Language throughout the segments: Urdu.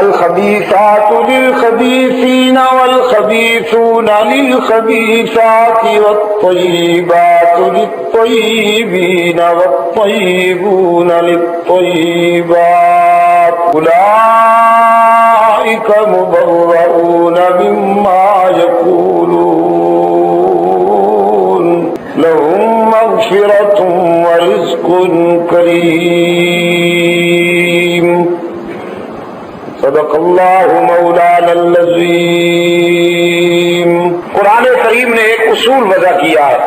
الخبيثات للخبيثين والخبيثون للخبيثات والطيبات للطيبين والطيبون للطيبات أولئك مبرؤون مما يقولون لهم مغفرة ورزق كريم صدق اللہ مولانا العظیم۔ قرآن کریم نے ایک اصول وضع کیا ہے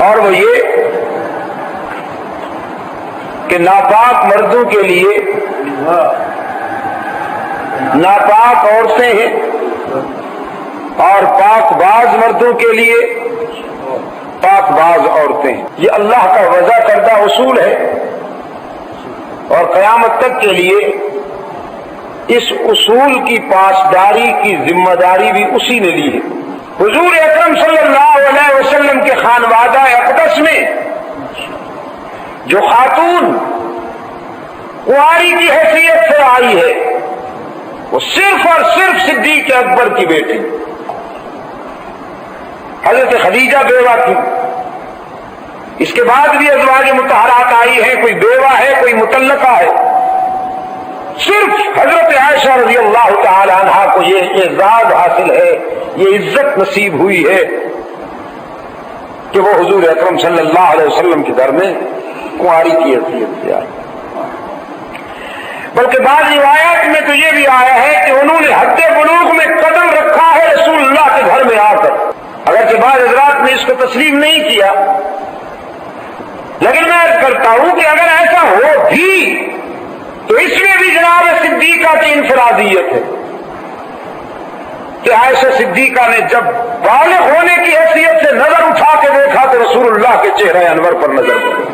اور وہ یہ کہ ناپاک مردوں کے لیے ناپاک عورتیں ہیں اور پاک باز مردوں کے لیے پاک باز عورتیں ہیں۔ یہ اللہ کا وضع کردہ اصول ہے اور قیامت تک کے لیے اس اصول کی پاسداری کی ذمہ داری بھی اسی نے لی ہے۔ حضور اکرم صلی اللہ علیہ وسلم کے خانوادہ اقدس میں جو خاتون کنواری کی حیثیت سے آئی ہے وہ صرف اور صرف صدیق اکبر کی بیٹی حضرت خدیجہ بیوہ تھی۔ اس کے بعد بھی ازواج مطہرات آئی ہیں، کوئی بیوہ ہے کوئی مطلقہ ہے۔ صرف حضرت عائشہ رضی اللہ تعالی عنہا کو یہ اعزاز حاصل ہے، یہ عزت نصیب ہوئی ہے کہ وہ حضور اکرم صلی اللہ علیہ وسلم کے گھر میں کنواری کی حیثیت سے آئی۔ بلکہ بعض روایات میں تو یہ بھی آیا ہے کہ انہوں نے حد بلوغ میں قدم رکھا ہے رسول اللہ کے گھر میں آ کر۔ اگرچہ بعض حضرات نے اس کو تسلیم نہیں کیا، لیکن میں عرض کرتا ہوں کہ اگر ایسا ہو بھی تو اس میں بھی جناب صدیقہ کی انفرادیت ہے کہ عائشہ صدیقہ نے جب بالغ ہونے کی حیثیت سے نظر اٹھا کے دیکھا تو رسول اللہ کے چہرہ انور پر نظر پڑی۔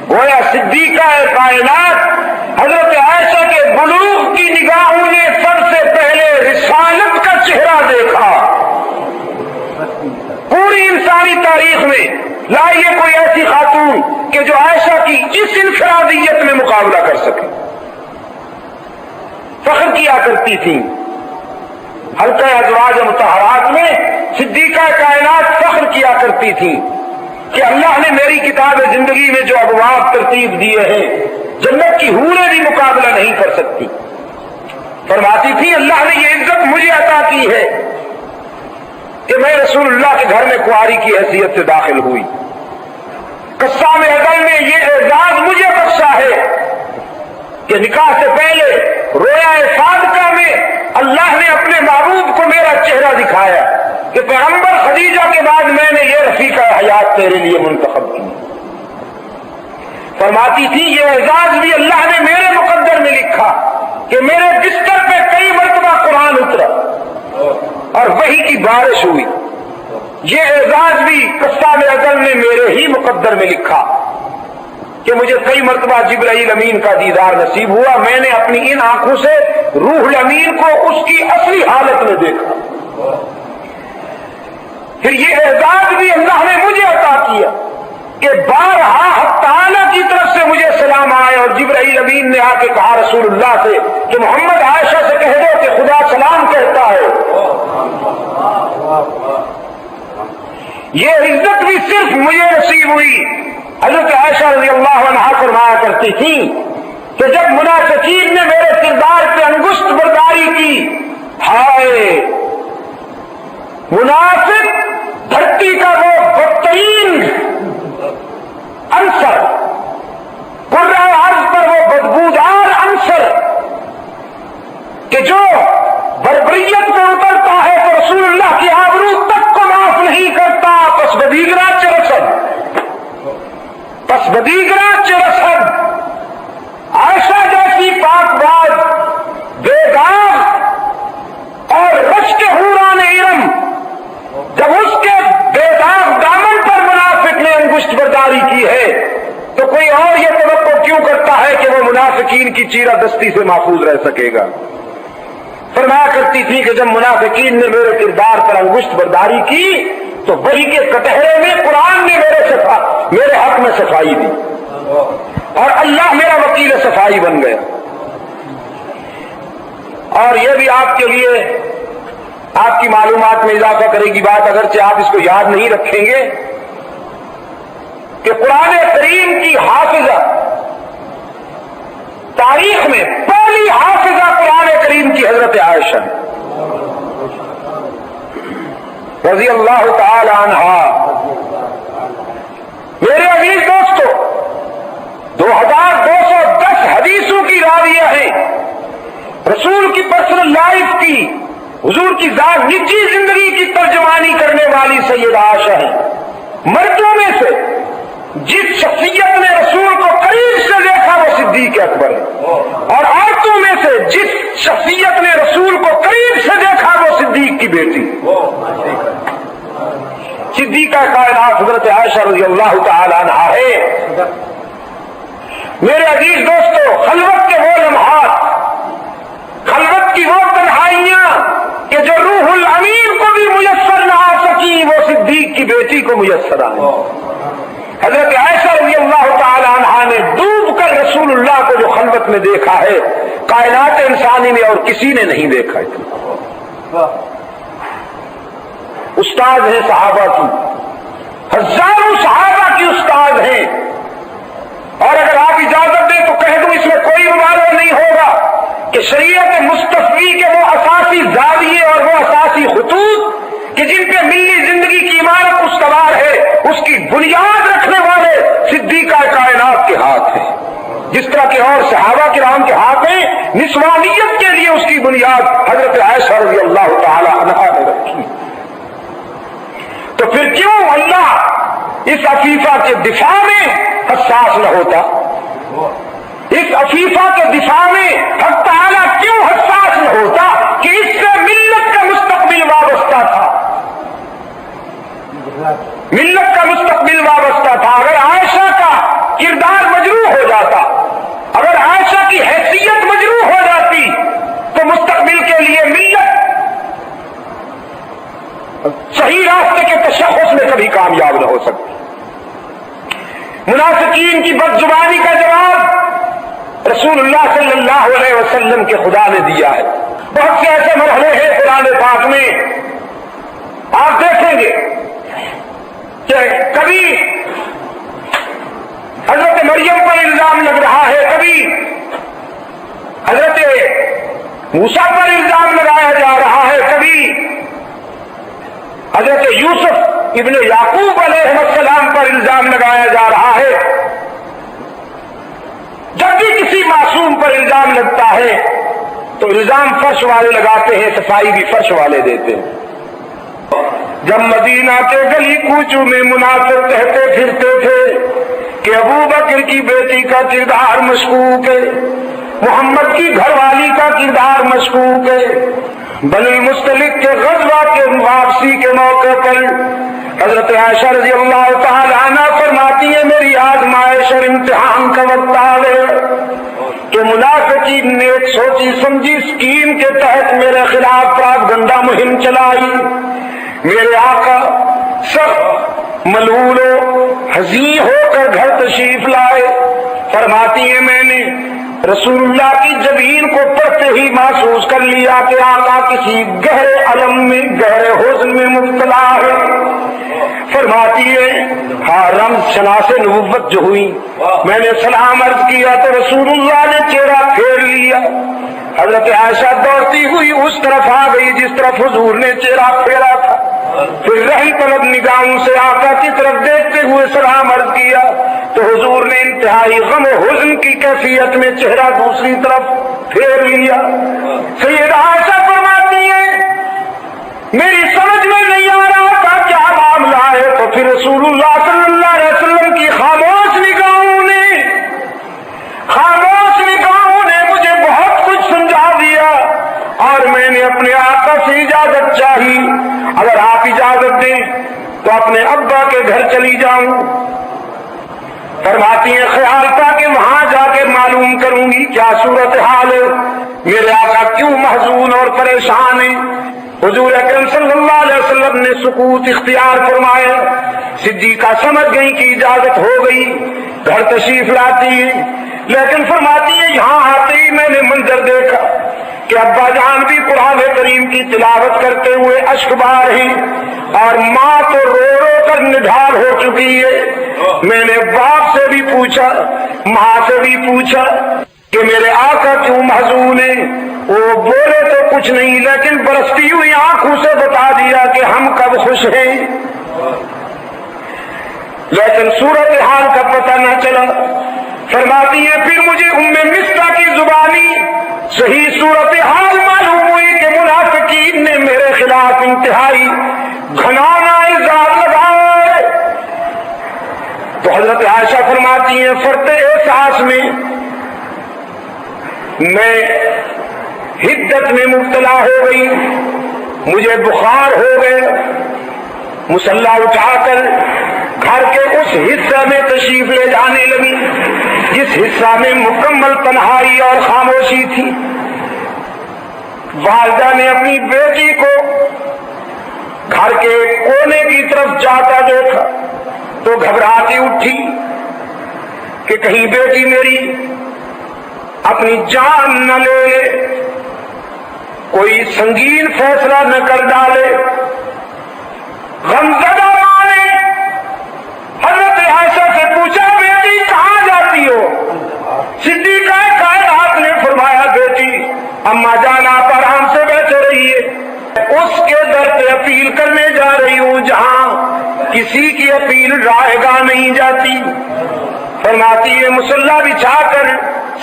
گویا صدیقہ کائنات حضرت عائشہ کے بلوغ کی نگاہوں نے سب سے پہلے رسالت کا چہرہ دیکھا۔ پوری انسانی تاریخ میں لائیے کوئی ایسی خاتون کہ جو عائشہ کی اس انفرادیت میں مقابلہ کر سکے۔ فخر کیا کرتی تھی حلقہ ازواج مطہرات میں، صدیقہ کائنات فخر کیا کرتی تھی کہ اللہ نے میری کتاب زندگی میں جو ابواب ترتیب دیے ہیں جنت کی حوریں بھی مقابلہ نہیں کر سکتی۔ فرماتی تھی اللہ نے یہ عزت مجھے عطا کی ہے کہ میں رسول اللہ کے گھر میں کنواری کی حیثیت سے داخل ہوئی۔ قسام ازل نے یہ اعزاز مجھے بخشا ہے کہ نکاح سے پہلے رویا صادقہ میں اللہ نے اپنے محبوب کو میرا چہرہ دکھایا کہ پیغمبر خدیجہ کے بعد میں نے یہ رفیقہ حیات تیرے لیے منتخب کی۔ فرماتی تھی یہ اعزاز بھی اللہ نے میرے مقدر میں لکھا کہ میرے بستر پہ کئی مرتبہ قرآن اترا اور وحی کی بارش ہوئی۔ یہ اعزاز بھی قسام ازل نے میرے ہی مقدر میں لکھا کہ مجھے کئی مرتبہ جبرائیل امین کا دیدار نصیب ہوا۔ میں نے اپنی ان آنکھوں سے روح الامین کو اس کی اصلی حالت میں دیکھا۔ پھر یہ اعزاز بھی اللہ نے مجھے عطا کیا کہ بارہا حق تعالیٰ کی طرف سے مجھے سلام آئے اور جبرائیل امین نے آ کے کہا رسول اللہ سے کہ محمد عائشہ سے کہہ دو کہ خدا سلام کہتا ہے۔ یہ عزت بھی صرف مجھے نصیب ہوئی۔ حضرت عائشہ رضی اللہ عنہا فرمایا کرتی تھی کہ جب منافقین نے میرے کردار پہ انگشت برداری کی، ہائے منافق دھرتی کا وہ بدترین عنصر، قرہ ارض پر وہ بدبودار عنصر کہ جو بربریت میں اترتا ہے تو رسول اللہ کی آبرو تک کو معاف نہیں کرتا۔ پس بدیگرہ چرسد عائشہ جیسی پاک باز بیگام اور رش کے حوران ارم جب اس کے بیداغ دامن پر منافق نے انگشت برداری کی ہے تو کوئی اور یہ توقع کیوں کرتا ہے کہ وہ منافقین کی چیرہ دستی سے محفوظ رہ سکے گا؟ فرمایا کرتی تھی کہ جب منافقین نے میرے کردار پر انگشت برداری کی تو وحی کے کٹہرے میں قرآن نے میرے حق میں صفائی دی۔ اور اللہ میرا وکیل صفائی بن گیا. اور یہ بھی آپ کے لیے آپ کی معلومات میں اضافہ کرے گی بات، اگرچہ آپ اس کو یاد نہیں رکھیں گے، کہ قرآن کریم کی حافظہ، تاریخ میں پہلی حافظہ قرآن کریم کی حضرت عائشہ رضی اللہ تعالی عنہا. میرے عزیز دوستو، 2210 حدیثوں کی راویہ ہیں. رسول کی پرسنل لائف کی، حضور کی ذات نجی زندگی کی ترجمانی کرنے والی سیدہ عائشہ ہیں. مردوں میں سے جس شخصیت نے رسول کو قریب سے دیکھا وہ صدیق اکبر ہے، اور عورتوں میں سے جس شخصیت نے رسول کو قریب سے دیکھا وہ صدیق کی بیٹی صدیقہ کائنات حضرت عائشہ رضی اللہ تعالی عنہا ہے. میرے عزیز دوستو، خلوت کے وہ لمحات، خلوت کی وہ تنہائیاں کہ جو روح الامین کو بھی میسر نہ آ سکی، وہ صدیق کی بیٹی کو میسر آئی. حضرت عائشہ رضی اللہ تعالی عنہا نے ڈوب کر رسول اللہ کو جو خلوت میں دیکھا ہے، کائنات انسانی میں اور کسی نے نہیں دیکھا ہے. استاد ہیں صحابہ کی، ہزاروں صحابہ کی استاد ہیں. اور اگر آپ اجازت دیں تو کہہ دوں، اس میں کوئی مبالغہ نہیں ہوگا کہ شریعت مستفی کے وہ اساسی زاویے اور وہ اساسی خطوط کہ جن پہ ملی زندگی کی عمارت استوار ہے، اس کی بنیاد رکھنے والے صدیقہ کائنات کے ہاتھ ہیں. جس طرح کے اور صحابہ کرام کے ہاتھ ہیں، نسوانیت کے لیے اس کی بنیاد حضرت عائشہ رضی اللہ تعالی عنہا نے رکھی. تو پھر کیوں اللہ اس عفیفہ کے دفاع میں حساس نہ ہوتا؟ اس عفیفہ کے دفاع میں حق تعالیٰ کیوں حساس نہ ہوتا کہ اس سے ملت کا مستقبل وابستہ تھا؟ ملت کا مستقبل وابستہ تھا. اگر عائشہ کا کردار مجروح ہو جاتا، اگر عائشہ کی حیثیت مجروح ہو جاتی، تو مستقبل کے لیے ملت صحیح راستے کے تشخص میں کبھی کامیاب نہ ہو سکتی. منافقین کی بد زبانی کا جواب رسول اللہ صلی اللہ علیہ وسلم کے خدا نے دیا ہے. بہت سے ایسے مرحلے ہیں قرآن پاک میں، آپ دیکھیں گے کہ کبھی حضرت مریم پر الزام لگ رہا ہے، کبھی حضرت موسیٰ پر الزام لگایا جا رہا ہے، کبھی حضرت یوسف ابن یعقوب علیہ السلام پر الزام لگایا جا رہا ہے. جب بھی کسی معصوم پر الزام لگتا ہے تو الزام فرش والے لگاتے ہیں، صفائی بھی فرش والے دیتے ہیں. جب مدینہ کے گلی کوچوں میں منافق کہتے پھرتے تھے کہ ابو بکر کی بیٹی کا کردار مشکوک ہے، محمد کی گھر والی کا کردار مشکوک ہے، بنی مستلق کے غزوہ کے واپسی کے موقع پر حضرت عائشہ رضی اللہ تعالی عنہ فرماتی ہے میری آزمائش اور امتحان کا وقت آ گیا کہ منافقین نے ایک سوچی سمجھی اسکیم کے تحت میرے خلاف پراپگنڈا مہم چلائی. میرے آقا سخت ملول و حزین ہو کر گھر تشریف لائے. فرماتی ہے میں نے رسول اللہ کی جبین کو پڑھتے ہی محسوس کر لیا کہ آقا کسی گہرے الم میں، گہرے حزن میں مبتلا ہے. فرماتی ہے ہاں رمز شناس نبوت جو ہوئی، میں نے سلام عرض کیا تو رسول اللہ نے چہرہ پھیر لیا. حضرت عائشہ دوڑتی ہوئی اس طرف آ گئی جس طرف حضور نے چہرہ پھیرا تھا. پھر رہی طلب نگاہوں سے آقا کی طرف دیکھتے ہوئے سلام عرض کیا تو حضور نے انتہائی غم و حزن کی کیفیت میں چہرہ دوسری طرف پھیر لیا. سیدہ عائشہ فرماتی ہے میری سمجھ میں نہیں آ رہا تھا کیا معاملہ ہے. تو پھر رسول اللہ صلی اللہ علیہ وسلم کی خاموش نگاہوں نے مجھے بہت کچھ سمجھا دیا اور میں نے اپنے آقا سے اجازت چاہی، اگر آپ اجازت دیں تو اپنے ابا کے گھر چلی جاؤں. فرماتی ہیں خیال تھا کہ وہاں جا کے معلوم کروں گی کیا صورتحال ہے، میرے آقا کیوں محزون اور پریشان ہیں. حضور اکرم صلی اللہ علیہ وسلم نے سکوت اختیار فرمایا. صدیقہ سمجھ گئی کہ اجازت ہو گئی. گھر تشریف لاتی ہے، لیکن فرماتی ہے یہاں آتے ہی میں نے منظر دیکھا کہ ابا جان بھی قرآن کریم کی تلاوت کرتے ہوئے اشک بار ہیں اور ماں تو رو رو کر نڈھال ہو چکی ہے۔ میں نے باپ سے بھی پوچھا، ماں سے بھی پوچھا کہ میرے آقا کیوں محزون ہیں؟ وہ بولے تو کچھ نہیں، لیکن برستی ہوئی آنکھوں سے بتا دیا کہ ہم کب خوش ہیں، لیکن صورتحال کا پتہ نہ چلا۔ فرماتی ہے پھر مجھے ام مصطح کی زبانی صحیح صورتحال معلوم ہوئی کہ منافقین نے میرے خلاف انتہائی گھنانا الزام لگایا۔ تو حضرت عائشہ فرماتی ہیں فرتے احساس میں میں حدت میں مبتلا ہو گئی، مجھے بخار ہو گیا، مصلی اٹھا کر گھر کے اس حصہ میں تشریف لے جانے لگی جس حصہ میں مکمل تنہائی اور خاموشی تھی۔ والدہ نے اپنی بیٹی کو گھر کے کونے کی طرف جاتا دیکھا تو گھبراتی اٹھی کہ کہیں بیٹی میری اپنی جان نہ لے لے، کوئی سنگین فیصلہ نہ کر ڈالے۔ غمزدہ ماں نے حضرت عائشہ سے پوچھا بیٹی کہاں جاتی ہو؟ صدیقہ کائنات نے فرمایا بیٹی اما جان آپ آرام سے بیٹھے رہیے، اس کے در پہ اپیل کرنے جا رہی ہوں جہاں کسی کی اپیل رائے گاہ نہیں جاتی۔ فرماتی ہے مصلی بچھا کر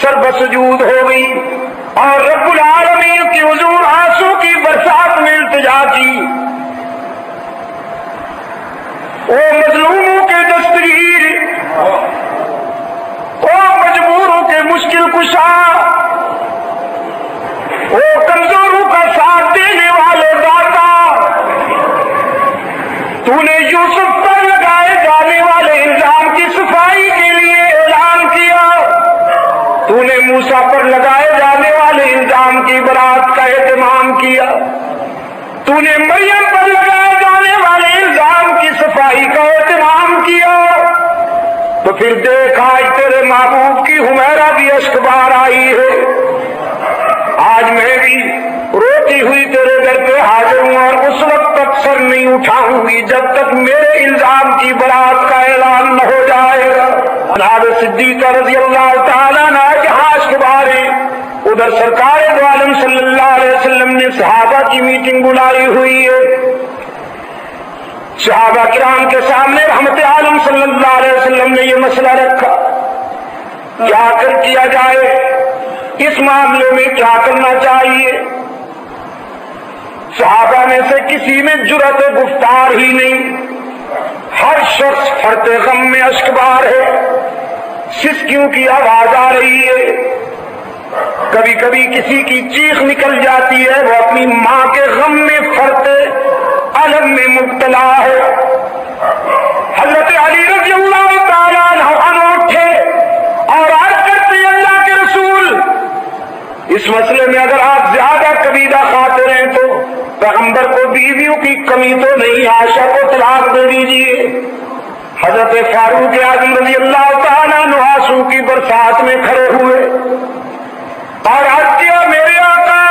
سر بسجود ہو گئی اور رب العالمین کی حضور آنسو کی برسات میں التجا کی۔ او مظلوموں کے دستگیر، او مجبوروں کے مشکل کشا، او کمزوروں کا ساتھ دینے والے داتا، تو نے یوسف پر لگائے جانے والے الزام کی صفائی کے لیے اعلان کیا، تو نے موسیٰ پر لگائے جانے والے الزام کی برات کا اہتمام کیا، تو نے مریم پر لگائے جانے والے الزام کی صفائی کا اہتمام کیا، تو پھر دیکھ آج تیرے محبوب کی حمیرہ بھی اشک بار آئی ہے۔ آج میں بھی روتی ہوئی تیرے در پہ حاضر ہوں اور اس وقت تک سر نہیں اٹھاؤں گی جب تک میرے الزام کی برات کا اعلان نہ ہو جائے گا۔ جناب صدیقہ رضی اللہ تعالیٰ عنہ جہاں اشک بار ہیں، ادھر سرکار دو عالم صلی اللہ علیہ وسلم نے صحابہ کی میٹنگ بلائی ہوئی ہے۔ صحابہ کرام کے سامنے رحمت عالم صلی اللہ علیہ وسلم نے یہ مسئلہ رکھا کیا کیا جائے، اس معاملے میں کیا کرنا چاہیے۔ صحابہ میں سے کسی میں جرأت گفتار ہی نہیں، ہر شخص فرط غم میں اشکبار ہے، سسکیوں کی آواز آ رہی ہے، کبھی کبھی کسی کی چیخ نکل جاتی ہے، وہ اپنی ماں کے غم میں فرط علم میں مبتلا ہے۔ حضرت علی رضی اللہ تعالیٰ عنہ اٹھے اور عرض کرتے اللہ کے رسول، اس مسئلے میں اگر آپ زیادہ کبیدہ خاطر ہیں تو پیغمبر کو بیویوں کی کمی تو نہیں، عائشہ کو طلاق دے دیجیے۔ حضرت فاروق اعظم رضی اللہ تعالیٰ عنہ آنسو کی برسات میں کھڑے ہوئے اور عرض کیا میرے آقا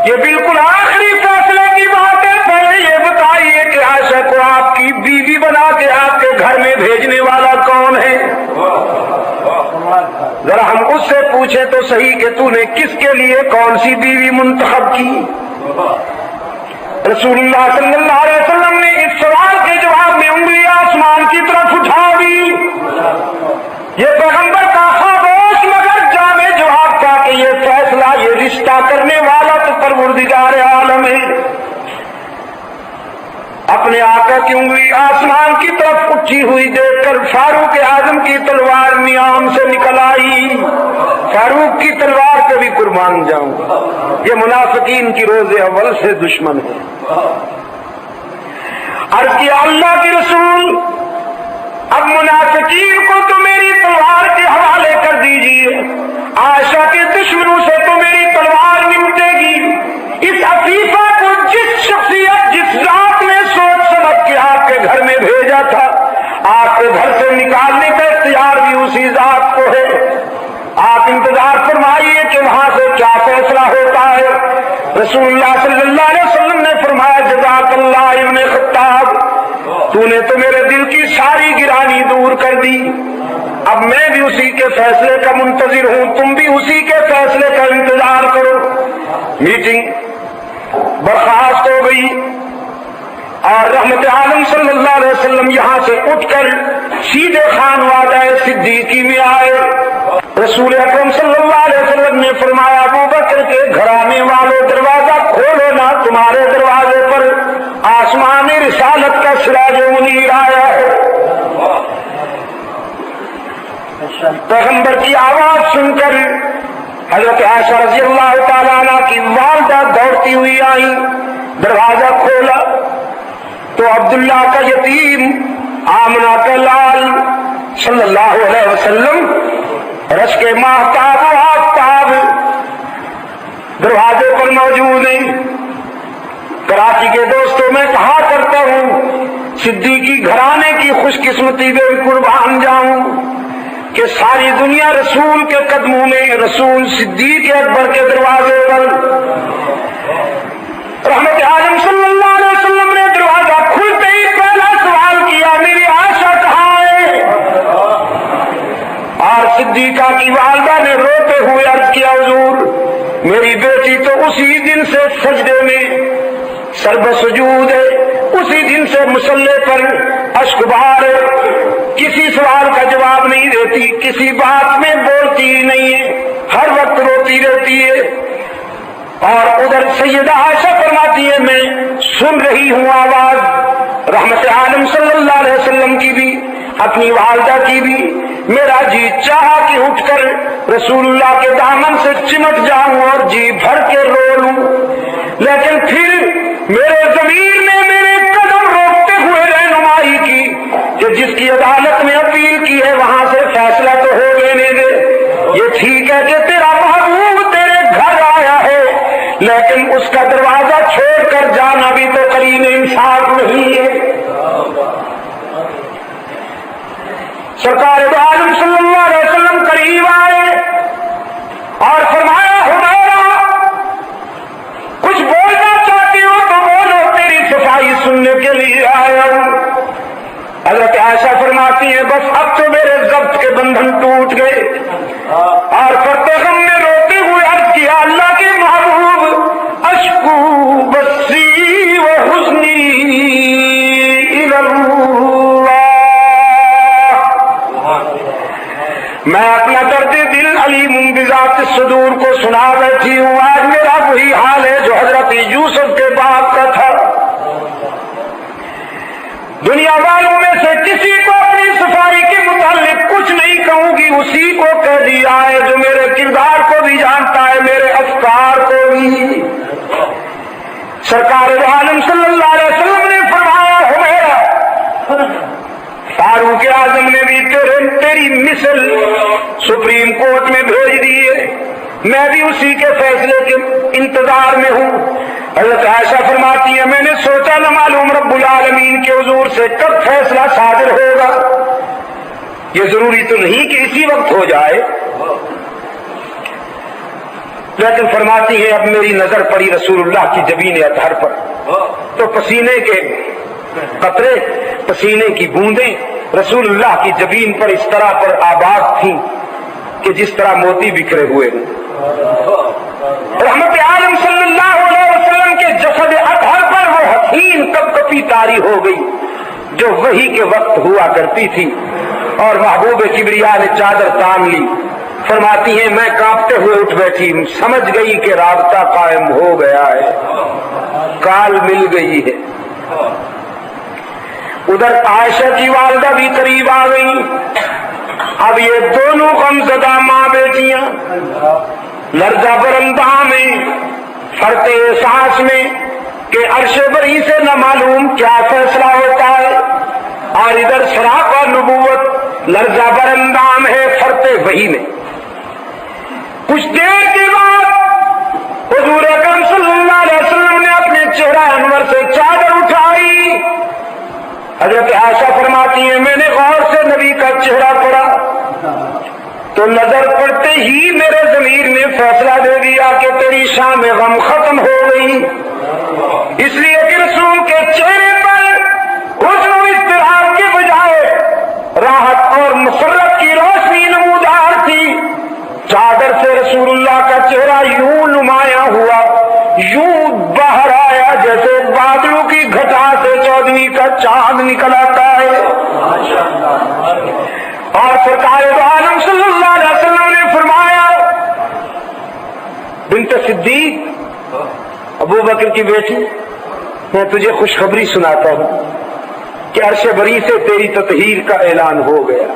یہ بالکل آخری فیصلے کی بات ہے، پہلے یہ بتائیے کہ عائشہ کو آپ کی بیوی بنا کے آپ کے گھر میں بھیجنے والا کون ہے؟ ذرا ہم اس سے پوچھیں تو صحیح کہ تو نے کس کے لیے کون سی بیوی منتخب کی؟ رسول اللہ صلی اللہ علیہ وسلم نے اس سوال کے جواب میں انگلی آسمان کی طرف اٹھا دی۔ یہ پیغمبر کا خاموش مگر جامع جواب تھا کہ یہ فیصلہ، یہ رشتہ کرنے والا تو پروردگار عالم ہے۔ اپنے آقا کی انگلی آسمان کی طرف اٹھی ہوئی دیکھ کر فاروق اعظم کی تلوار نیام سے نکل آئی۔ فاروق کی تلوار پہ بھی قربان جاؤں گا، یہ منافقین کی روز اول سے دشمن ہے۔ عرض کیا اللہ کے رسول اب منافقین کو تو میری تلوار کے حوالے کر دیجیے، عائشہ کے دشمنوں سے تو میری تلوار نمٹے گی۔ اس عفیفہ کو جس شخصیت جس ذات نے سوچ سمجھ کے آپ کے گھر میں بھیجا تھا، آپ کے گھر سے نکالنے کا اختیار بھی اسی ذات کو ہے. آپ انتظار فرمائیے کہ وہاں سے کیا فیصلہ ہوتا ہے. رسول اللہ صلی اللہ علیہ وسلم نے فرمایا جزاک اللہ ابن خطاب، تو نے تو میرے دل کی ساری گرانی دور کر دی. اب میں بھی اسی کے فیصلے کا منتظر ہوں، تم بھی اسی کے فیصلے کا انتظار کرو. میٹنگ برخاست ہو گئی اور رحمت عالم صلی اللہ علیہ وسلم یہاں سے اٹھ کر سیدھے خانوادہ صدیقی میں آئے. رسول اکرم صلی اللہ علیہ وسلم نے فرمایا ابو بکر کے گھرانے والوں دروازہ کھولو نا، تمہارے دروازے پر آسمان رسالت کا سراج منیر آیا ہے. پیغمبر کی آواز سن کر حضرت عائشہ رضی اللہ تعالیٰ عنہ کی والدہ دوڑتی ہوئی آئی. دروازہ کھولا تو عبداللہ کا یتیم، آمنہ کا لال صلی اللہ علیہ وسلم رش کے ماہتاب و آفتاب دروازے پر موجود ہیں. کراچی کے دوستوں میں کہا کرتا ہوں صدیقی گھرانے کی خوش قسمتی میں قربان جاؤں کہ ساری دنیا رسول کے قدموں میں، رسول صدیق اکبر کے دروازے پر. رحمت عالم صلی اللہ علیہ وسلم نے دروازہ کھلتے ہی پہلا سوال کیا میری عائشہ کہاں ہے؟ اور صدیقہ کی والدہ نے روتے ہوئے عرض کیا حضور میری بیٹی تو اسی دن سے سجدے میں سرب سجود ہے، اسی دن سے مصلے پر اشک بہار ہے، کسی سوال کا جواب نہیں دیتی، کسی بات میں بولتی ہی نہیں ہے، ہر وقت روتی رہتی ہے. اور ادھر سیدہ عائشہ فرماتی ہے میں سن رہی ہوں آواز رحمت عالم صلی اللہ علیہ وسلم کی بھی، اپنی والدہ کی بھی. میرا جی چاہا کہ اٹھ کر رسول اللہ کے دامن سے چمٹ جاؤں اور جی بھر کے رو لوں، لیکن پھر میرے ضمیر نے میرے قدم روکتے ہوئے رہنمائی کی کہ جس کی عدالت میں اپیل کی ہے وہاں سے فیصلہ تو ہو لینے دے. یہ ٹھیک ہے کہ تیرا محبوب تیرے گھر آیا ہے، لیکن اس کا دروازہ چھوڑ کر جانا بھی تو قرین انصاف نہیں ہے. سرکار دو عالم صلی اللہ علیہ وسلم قریب آئے اور فرمایا حمیرہ کچھ بولنا چاہتی ہو تو بولو، تیری صفائی سننے کے لیے آیا ہوں. حضرت عائشہ فرماتی ہیں بس اب تو میرے ضبط کے بندھن ٹوٹ گئے اور کرتے غم میں روتے ہوئے عرض کیا اللہ کے محبوب اشکو بسی و حزنی الی اللہ، میں اپنا درد دل علیم بذات الصدور کو سنا بیٹھی ہوں. آج میرا وہی حال ہے جو حضرت یوسف کے باپ کا تھا. دنیا والوں میں سے کسی کو اپنی صفائی کے متعلق کچھ نہیں کہوں گی، اسی کو کہہ دیا ہے جو میرے کردار کو بھی جانتا ہے، میرے افکار کو بھی. سرکار عالم صلی اللہ علیہ وسلم نے فرمایا حمیرہ فاروق اعظم نے بھی تیری مثل سپریم کورٹ میں بھیج دی ہے، میں بھی اسی کے فیصلے کے انتظار میں ہوں. حضرت عائشہ فرماتی ہے میں نے سوچا نہ معلوم رب العالمین کے حضور سے کب فیصلہ صادر ہوگا، یہ ضروری تو نہیں کہ اسی وقت ہو جائے، لیکن فرماتی ہے اب میری نظر پڑی رسول اللہ کی جبین اطہر پر تو پسینے کے قطرے، پسینے کی بوندیں رسول اللہ کی جبین پر اس طرح پر آباد تھیں کہ جس طرح موتی بکھرے ہوئے ہیں. رحمت عالم صلی اللہ علیہ وسلم کے جسد اطہر پر وہ حسین کپ کپی طاری ہو گئی جو وحی کے وقت ہوا کرتی تھی، اور محبوب کبریا نے چادر تان لی. فرماتی ہیں میں کانپتے ہوئے اٹھ بیٹھی، سمجھ گئی کہ رابطہ قائم ہو گیا ہے، کال مل گئی ہے. ادھر عائشہ کی والدہ بھی قریب آ گئی. اب یہ دونوں غمزدہ ماں بیٹیاں لرزہ برندہ میں، فرق احساس میں کہ عرش بری سے نہ معلوم کیا فیصلہ ہوتا ہے، اور ادھر سراپا نبوت لرزہ برندام ہے فرق وحی میں. کچھ دیر کے بعد حضور اکرم صلی اللہ علیہ وسلم نے اپنے چہرہ انور سے چادر اٹھائی حضرت عائشہ فرماتی ہیں میں نے غور سے نبی کا چہرہ پڑھا تو نظر پڑتے ہی میرے ضمیر نے فیصلہ دے دیا کہ تیری شام غم ختم ہو گئی، اس لیے کہ رسول کے چہرے پر حزن و اضطراب کے بجائے راحت اور مسرت کی روشنی نمودار تھی۔ چادر سے رسول اللہ کا چہرہ یوں نمایاں ہوا، یوں باہر آیا جیسے بادلوں کی گھٹا سے 14ویں کا چاند نکل آتا ہے۔ اور سرکار دو عالم صلی اللہ علیہ وسلم نے فرمایا، بنت صدیق، ابو بکر کی بیٹی، میں تجھے خوشخبری سناتا ہوں کہ عرش بری سے تیری تطہیر کا اعلان ہو گیا،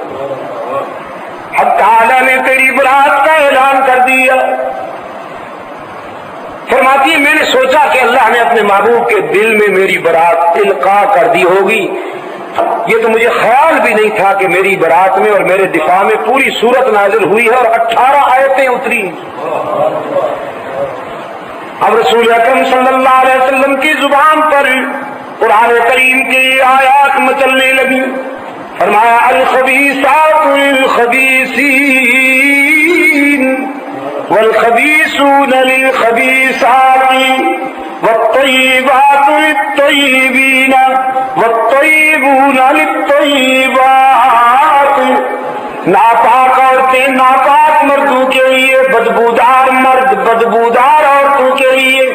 حق تعالی نے تیری برات کا اعلان کر دیا۔ فرماتی ہے میں نے سوچا کہ اللہ نے اپنے محبوب کے دل میں میری برات القاء کر دی ہوگی، یہ تو مجھے خیال بھی نہیں تھا کہ میری برات میں اور میرے دفاع میں پوری سورت نازل ہوئی ہے اور 18 آیتیں اتری۔ اب رسول اکرم صلی اللہ علیہ وسلم کی زبان پر قرآن کریم کی آیات مچلنے لگی۔ فرمایا الخبیثات للخبیثین والخبیثون للخبیثات والطیبات للطیبین والطیبون للطیبات۔ ناپاک عورتیں ناپاک مردوں کے لیے، بدبودار مرد بدبودار عورتوں کے لیے،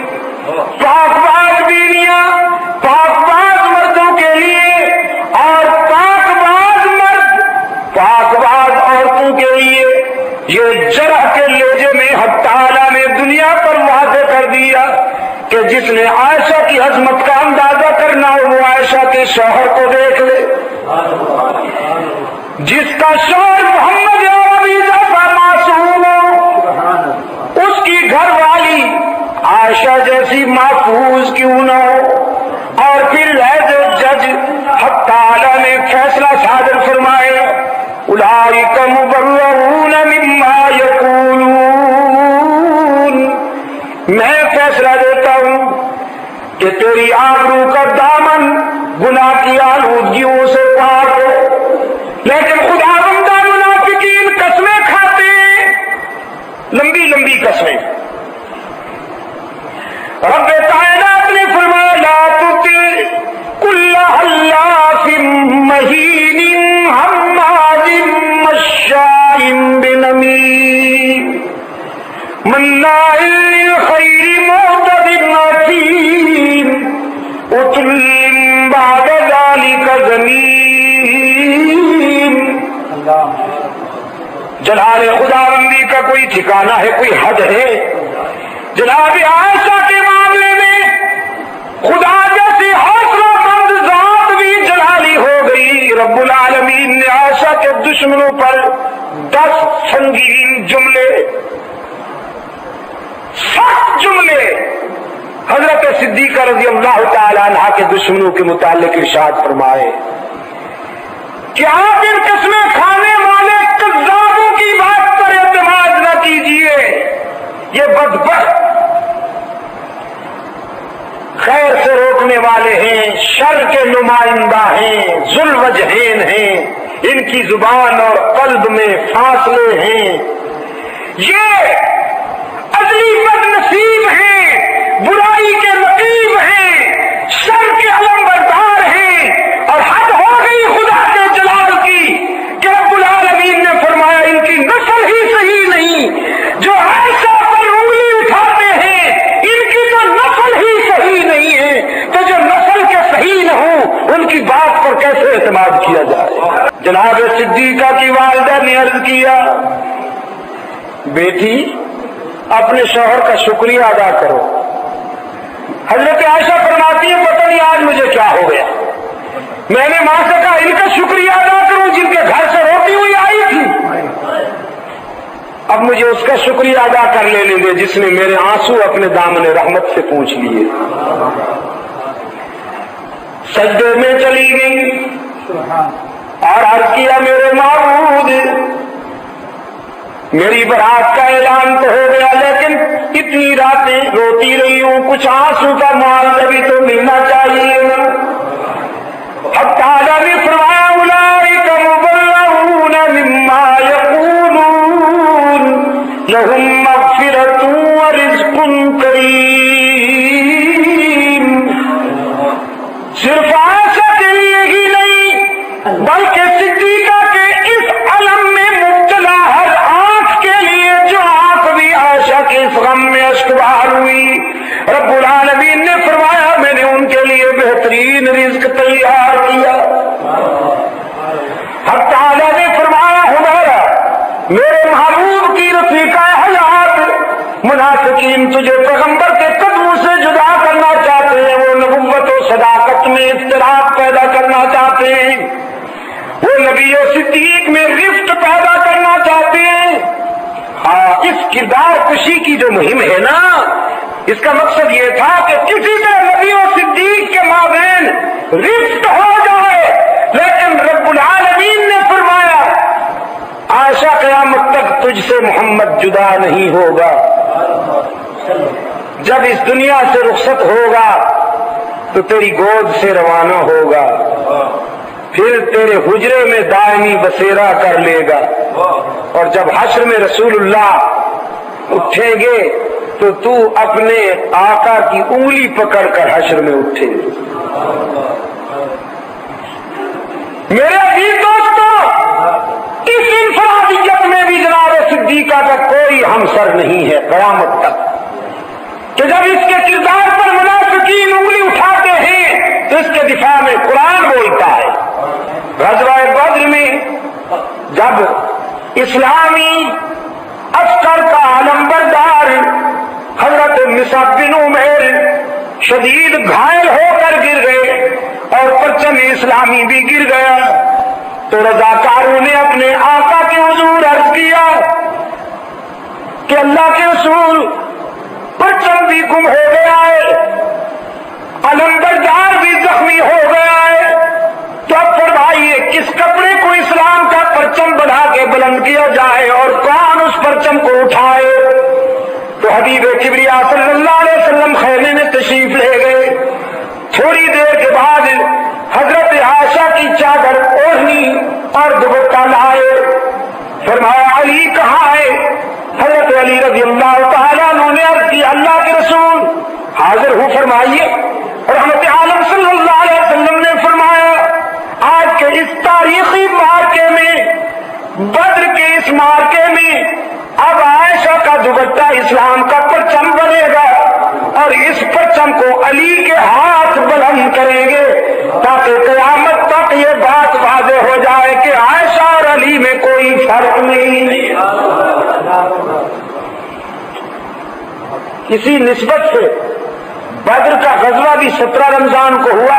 پاک باز بیویاں پاک باز مردوں کے لیے، اور پاک باز مرد پاک باز عورتوں کے لیے۔ یہ جرح کے لہجے میں حق تعالیٰ نے دنیا پر واضح کر دیا کہ جس نے عائشہ کی عظمت کا اندازہ کرنا ہو وہ عائشہ کے شوہر کو دیکھ لے، جس کا شوہر محمد عربی جیسا معصوم ہو، اس کی گھر والی عائشہ جیسی محفوظ کیوں نہ ہو۔ اور پھر ایز اے جج حق تعالیٰ نے فیصلہ صادر فرمائے، اولئک مبرؤون مما یقولون، میں فیصلہ دیتا ہوں کہ تیری آبرو کا دامن گناہ کی آلودگیوں سے پاک ہو، لیکن خدا بندہ منافقین قسمیں کھاتے ہیں، لمبی لمبی قسمیں۔ رب کائنات نے فرمایا لا تطع کل حلاف مہین ہماز مشاء بنمیم مناع للخیر معتد اثیم عتل بعد ذلک زنیم۔ جلال خداوندی کا کوئی ٹھکانہ ہے، کوئی حد ہے؟ جناب عائشہ کے معاملے میں خدا جیسی حوصلہ مند ذات بھی جلالی ہو گئی۔ رب العالمین نے عائشہ کے دشمنوں پر 10 سنگین جملے، سخت جملے حضرت صدیقہ رضی اللہ تعالی عنہ کے دشمنوں کے متعلق ارشاد فرمائے کہ آپ ان قسمیں کھانے والے کذابوں کی بات پر اعتماد نہ کیجیے، یہ بدبخت خیر سے روکنے والے ہیں، شر کے نمائندہ ہیں، ذوالوجہین ہیں، ان کی زبان اور قلب میں فاصلے ہیں، یہ ازلی بد نصیب ہیں، برائی کے نقیب ہیں، شر کے علم بردار ہیں، اور حد ہو گئی خدا کے جلال کی کہ رب العالمین نے فرمایا ان کی نسل ہی صحیح نہیں، جو عائشہ پر انگلی اٹھاتے ہیں ان کی تو نسل ہی صحیح نہیں ہے، تو جو نسل کے صحیح نہ ہوں ان کی بات پر کیسے اعتماد کیا جائے؟ جناب صدیقہ کی والدہ نے عرض کیا بیٹی اپنے شوہر کا شکریہ ادا کرو۔ حضرت عائشہ فرماتی ہے پتہ نہیں آج مجھے کیا ہو گیا، میں نے ماں سے کہا ان کا شکریہ ادا کروں جن کے گھر سے روٹی ہوئی آئی تھی، اب مجھے اس کا شکریہ ادا کر لینے دے جس نے میرے آنسو اپنے دامن رحمت سے پوچھ لیے۔ سجدے میں چلی گئی اور عرض کیا میرے معبود میری برات کا اعلان تو ہو گیا لیکن اتنی راتیں روتی رہی ہوں، کچھ آنسو کا معاوضہ بھی تو ملنا چاہیے نا۔ اب تعالیٰ نے فرمایا اولئک مبرؤون مما یقولون لهم مغفرۃ ورزق کریم۔ صرف عائشہ کے لیے ہی نہیں بلکہ صدیقہ کے اس علم میں مبتلا ہر آنکھ کے لیے جو آنکھ بھی عائشہ کے اس غم میں اشک بہار ہوئی، رب العالمین نے فرمایا میں نے ان کے لیے بہترین رزق تیار کیا۔ حق تعالیٰ نے فرمایا ہمارا میرے محبوب کی رفیقہ حیات منافقین تجھے پیغمبر کے قدموں سے جدا کرنا چاہتے ہیں، وہ نبوت و صداقت میں اختلاف پیدا کرنا چاہتے ہیں، وہ نبی و صدیق میں رفت پیدا کرنا چاہتے ہیں۔ ہاں، اس کردار کشی کی جو مہم ہے نا، اس کا مقصد یہ تھا کہ کسی طرح نبی و صدیق کے مابین رفت ہو جائے، لیکن رب العالمین نے فرمایا عائشہ قیامت تک تجھ سے محمد جدا نہیں ہوگا، جب اس دنیا سے رخصت ہوگا تو تیری گود سے روانہ ہوگا، پھر تیرے حجرے میں دائمی بسیرا کر لے گا، اور جب حشر میں رسول اللہ اٹھیں گے تو تو اپنے آقا کی انگلی پکڑ کر حشر میں اٹھے۔ میرے عزیز دوستوں، اس انفرادیت میں بھی جناب صدیقہ کا کوئی ہمسر نہیں ہے قیامت تک، کہ جب اس کے کردار پر منافقین انگلی اٹھاتے ہیں تو اس کے دفاع میں قرآن بولتا ہے۔ غزوہ بدر میں جب اسلامی عسکر کا علمبردار حضرت مصعب بن عمیر شدید گھائل ہو کر گر گئے اور پرچم اسلامی بھی گر گیا، تو رضاکاروں نے اپنے آقا کے حضور عرض کیا کہ اللہ کے رسول پرچم بھی گم ہو گیا ہے، علمبردار بھی زخمی ہو گیا ہے، تو اب فرمائیے کس کپڑے کو اسلام کا پرچم بڑھا کے بلند کیا جائے اور کون اس پرچم کو اٹھائے؟ تو حبیب کبریا صلی اللہ علیہ وسلم خیمے میں تشریف لے گئے۔ تھوڑی دیر کے بعد حضرت عائشہ کی چادر اوڑھنی اور دوپٹہ لائے، فرمایا علی کہاں ہے؟ حضرت علی رضی اللہ تعالیٰ عنہ نے عرض کی اللہ کے رسول حاضر ہوں فرمائیے۔ رحمت عالم صلی اللہ علیہ وسلم نے فرمایا آج کے اس تاریخی مارکے میں، بدر کے اس مارکے میں اب عائشہ کا دوپٹہ اسلام کا پرچم بنے گا، اور اس پرچم کو علی کے ہاتھ بلند کریں گے تاکہ قیامت تک یہ بات واضح ہو جائے کہ عائشہ اور علی میں کوئی فرق نہیں۔ اسی نسبت سے بدر کا غزوہ بھی 17 رمضان کو ہوا،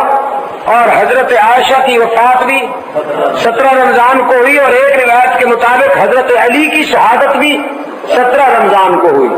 اور حضرت عائشہ کی وفات بھی 17 رمضان کو ہوئی، اور ایک روایت کے مطابق حضرت علی کی شہادت بھی 17 رمضان کو ہوئی۔